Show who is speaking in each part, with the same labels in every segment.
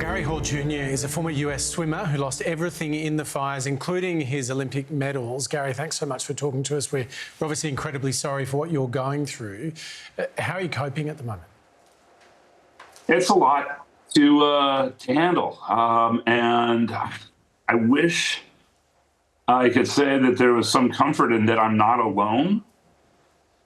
Speaker 1: Gary Hall Jr. is a former US swimmer who lost everything in the fires, including his Olympic medals. Gary, thanks so much for talking to us. We're obviously incredibly sorry for what you're going through. How are you coping at the moment?
Speaker 2: It's a lot to handle, and I wish I could say that there was some comfort in that I'm not alone,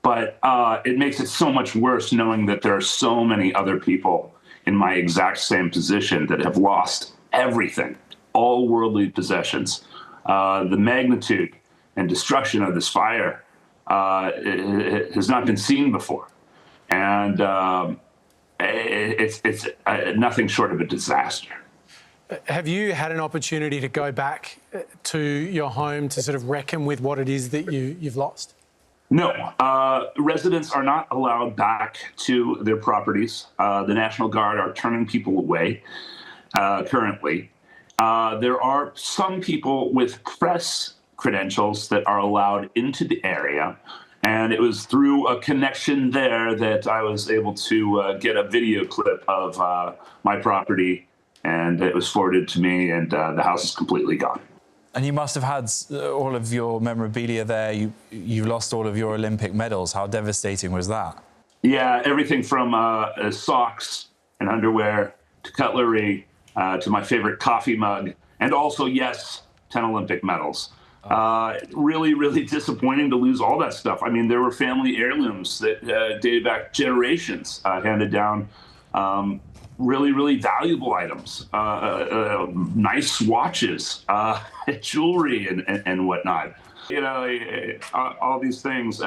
Speaker 2: but it makes it so much worse knowing that there are so many other people in my exact same position that have lost everything, all worldly possessions. The magnitude and destruction of this fire it has not been seen before. And it's nothing short of a disaster.
Speaker 1: Have you had an opportunity to go back to your home to sort of reckon with what it is that you've lost?
Speaker 2: No, residents are not allowed back to their properties. The National Guard are turning people away currently. There are some people with press credentials that are allowed into the area. And it was through a connection there that I was able to get a video clip of my property, and it was forwarded to me, and the house is completely gone.
Speaker 3: And you must have had all of your memorabilia there. You lost all of your Olympic medals. How devastating was that? Yeah,
Speaker 2: everything from socks and underwear to cutlery to my favorite coffee mug, and also, yes, 10 Olympic medals. Really, really disappointing to lose all that stuff. I mean, there were family heirlooms that dated back generations, handed down. Really, really valuable items, nice watches, jewelry, and whatnot. You know, all these things.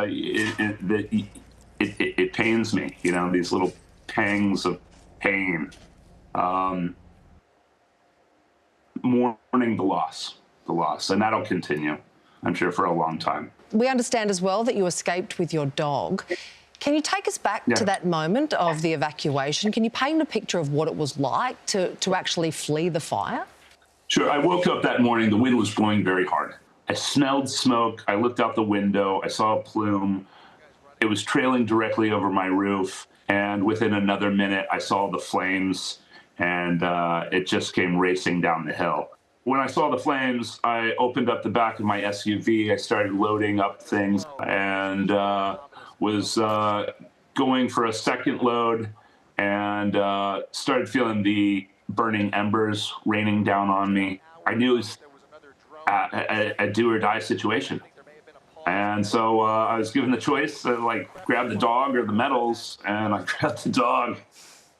Speaker 2: It pains me. You know, these little pangs of pain. Mourning the loss, and that'll continue, I'm sure, for a long time.
Speaker 4: We understand as well that you escaped with your dog. Can you take us back to that moment of the evacuation? Can you paint a picture of what it was like to actually flee the fire?
Speaker 2: Sure. I woke up that morning. The wind was blowing very hard. I smelled smoke. I looked out the window. I saw a plume. It was trailing directly over my roof. And within another minute, I saw the flames, and it just came racing down the hill. When I saw the flames, I opened up the back of my SUV. I started loading up things, and was going for a second load, and started feeling the burning embers raining down on me. I knew it was a do or die situation. And so I was given the choice to grab the dog or the medals, and I grabbed the dog.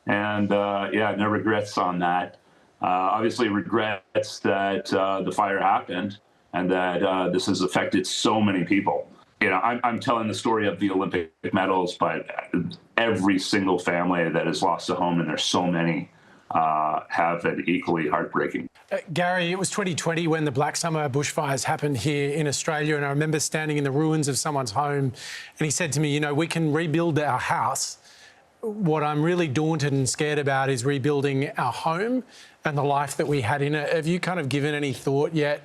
Speaker 2: And yeah, no regrets on that. Obviously regrets that the fire happened and that this has affected so many people. You know, I'm telling the story of the Olympic medals, but every single family that has lost a home, and there's so many, have it equally heartbreaking.
Speaker 1: Gary, it was 2020 when the Black Summer bushfires happened here in Australia, and I remember standing in the ruins of someone's home, and he said to me, you know, we can rebuild our house. What I'm really daunted and scared about is rebuilding our home and the life that we had in it. Have you kind of given any thought yet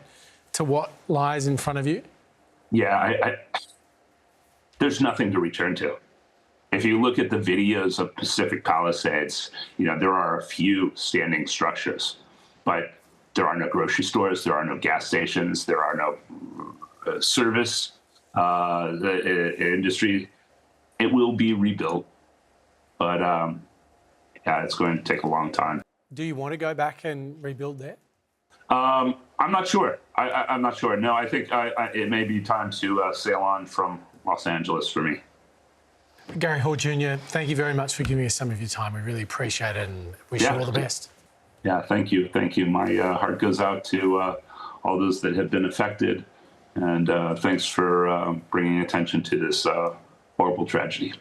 Speaker 1: to what lies in front of you?
Speaker 2: Yeah, there's nothing to return to. If you look at the videos of Pacific Palisades, you know, there are a few standing structures, but there are no grocery stores, there are no gas stations, there are no service industry. It will be rebuilt, but yeah, it's going to take a long time.
Speaker 1: Do you want to go back and rebuild there?
Speaker 2: I'm not sure. I'm not sure. No, I think it may be time to sail on from Los Angeles for me.
Speaker 1: Gary Hall Jr., thank you very much for giving us some of your time. We really appreciate it and wish you all the best.
Speaker 2: Yeah, thank you. Thank you. My heart goes out to all those that have been affected. And thanks for bringing attention to this horrible tragedy.